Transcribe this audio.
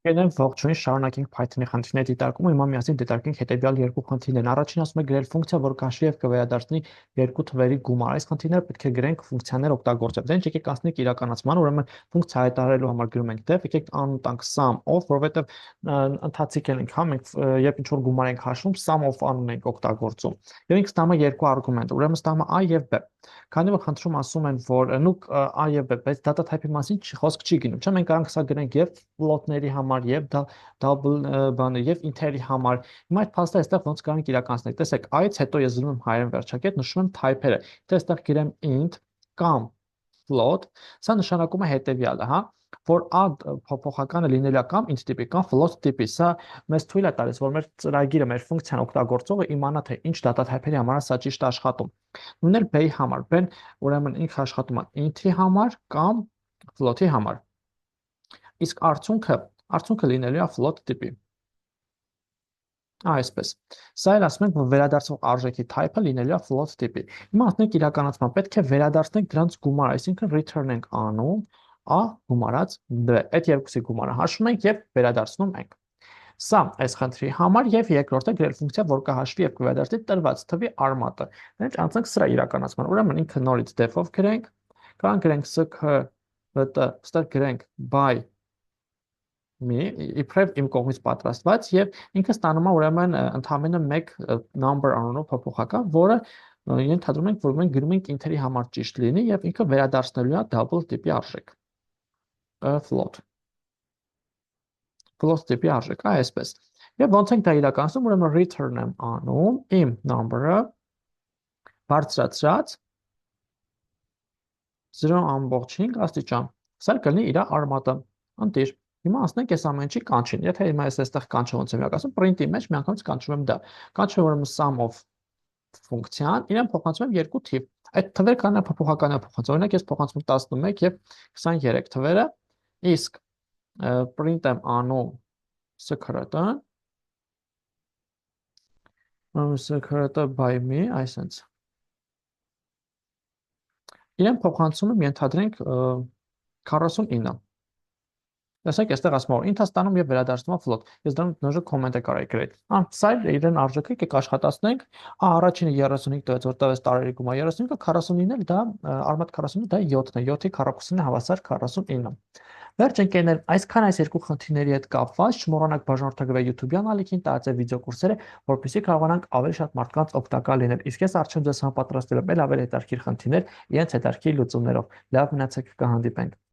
Կներեք ողջույն, շարունակենք Python-ի խնդիրների դիտարկումը, հիմա միասին դիտարկենք հետևյալ երկու խնդիրներն։ Առաջին ասում է գրել ֆունկցիա, որ կհաշվի եւ կվերադառնի երկու թվերի գումար։ Այս խնդիրները պետք է գրենք ֆունկցիաներ օգտագործելով։ Դե եկեք անցնենք իրականացման, ուրեմն ֆունկցիա հայտարարելու համար գրում ենք def, եկեք անուն տանք sum of, որովհետեւ ընթացիկ ենք, հա, մենք երբ ինչ որ գումար ենք հաշվում, sum of անուն ենք օգտագործում։ Եվ ինքը ստանում է երկու արգումենտ, ուրեմն ստանում է a եւ b։ Քանի որ խնդրում ասում են, որ նուք a եւ b, բայց data type-ի մասին խոսք չի գնում, չէ՞, մենք կարող ենք սա գրենք եւ float-ների համար եւ double բանը եւ integer-ի համար։ Հիմա այդ փաստը այստեղ ոնց կարող ենք իրականացնել։ Տեսեք, a-ից հետո ես զրում եմ հայերեն վերջակետ, նշում եմ type-երը։ Դե այստեղ գրեմ int կամ float, սա նշանակում է հետեւյալը, հա, որ a փոփոխականը լինելու է կամ int տիպի կամ float տիպի։ Սա մեզ թույլ է տալիս, որ մեր ծրագիրը, մեր ֆունկցիան օգտագործողը իմանա, թե ինչ data type-երի համար է սա ճիշտ աշխատում։ Նույնն էլ b-ի համար, b-ն ուրեմն ինքը աշխատում է int-ի համար կամ float-ի համար։ Իսկ արդյունքը լինելու է float տիպի։ Այսպես։ Սա էլ ասում ենք, որ վերադարձող արժեքի type-ը լինելու է float տիպի։ Հիմա ասենք իրականացման պետք է վերադարձնենք դրանց գումար, այսինքն return-ենք անում a գումարած b։ Այդ երկուսի գումարը հաշվում ենք եւ վերադարձնում ենք։ Սա այս խնդրի համար եւ երկրորդը գրել ֆունկցիա, որ կհաշվի եւ կվերադարձի տրված թվի արմատը։ Դրանց անցանք սրա իրականացման։ Ուրեմն ինքը նորից def-ով գրենք, կարող գրենք sk ստեղ գրենք by իբրև իմ կողմից պատրաստված եւ ինքը ստանում է ուրեմն ընդհանրապես մեկ number անունով փոփոխական, որը ենթադրում ենք, որ մենք գրում ենք int-երի համար ճիշտ լինի եւ ինքը վերադարձնելու է double տիպի արժեք։ Float տիպի արժեք, այսպես։ Եվ ոնց ենք դա իրականացնում, ուրեմն return եմ անում իմ number-ը բարձրացրած 0.5 աստիճան։ Սա կլինի իր արմատը։ Ընտիր։ Հիմա անցնենք այս ամեն ինչի կանչին։ Եթե հիմա ես այստեղ կանչը ոնց եմ իրականացնում, print-ի մեջ միանգամից կանչում եմ դա։ Կանչում եմ ուրեմն sum of ֆունկցիան, իրեն փոխանցում եմ երկու թիվ։ Այդ թվերը կանա փոփոխական է փոխանցում։ Օրինակ ես փոխանցում 11 եւ 23 թվերը, իսկ print եմ անում secret-ը by me, այսինքն իրեն փոխանցում եմ ենթադրենք 49։ Տեսեք, այստեղ ասում եմ, int-ը ստանում եւ վերադարձնում է float։ Ես դրան նժը comment է կարայի գրել։ Սա իրեն արժեքը եկեք աշխատացնենք։ Առաջինը 35 տվեց, որ տվեց տարերի գումար 35-ը 49-ն էլ դա արմատ 49-ը դա 7-ն է, 7-ի քառակուսին հավասար 49։ Վերջ ընկերներ, այսքան այս երկու խնդիրների հետ կապված չմոռանաք բաժանորդագրվել YouTube-յան ալիքին, տարածել վիդեո կուրսերը, որպեսզի կարողանանք ավելի շատ մարդկանց օգտակար լինել։ Իսկ ես առջև ձեզ համապատրաստել եմ ավելի հետաքրքիր խնդիրներ իրենց հետաքրքիր լուծումներով։ Լավ մնացեք, կհանդիպենք։